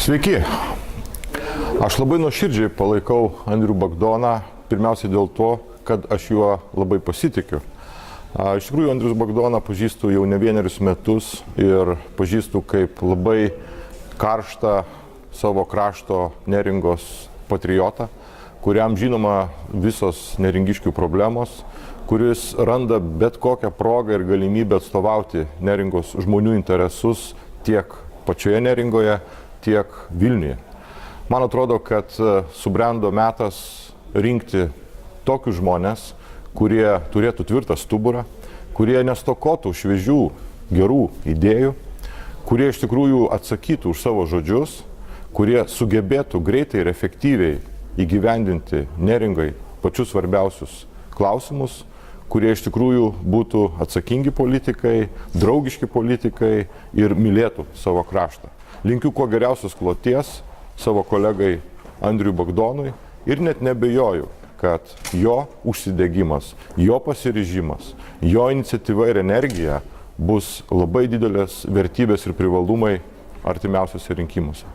Sveiki. Aš labai nuoširdžiai palaikau Andrių Bagdoną, pirmiausiai dėl to, kad aš juo labai pasitikiu. Iš tikrųjų, Andrius Bagdoną pažįstu jau ne vienerius metus ir pažįstu kaip labai karštą savo krašto Neringos patriotą, kuriam žinoma visos neringiškių problemos, kuris randa bet kokią progą ir galimybę atstovauti Neringos žmonių interesus tiek pačioje Neringoje, tiek Vilniuje. Man atrodo, kad subrendo metas rinkti tokius žmonės, kurie turėtų tvirtą stuburą, kurie nestokotų šviežių, gerų idėjų, kurie iš tikrųjų atsakytų už savo žodžius, kurie sugebėtų greitai ir efektyviai įgyvendinti Neringai pačius svarbiausius klausimus, kurie iš tikrųjų būtų atsakingi politikai, draugiški politikai ir mylėtų savo kraštą. Linkiu kuo geriausios kloties savo kolegai Andriui Bagdonui ir net nebejoju, kad jo užsidegimas, jo pasiryžimas, jo iniciatyva ir energija bus labai didelės vertybės ir privalumai artimiausiuose rinkimuose.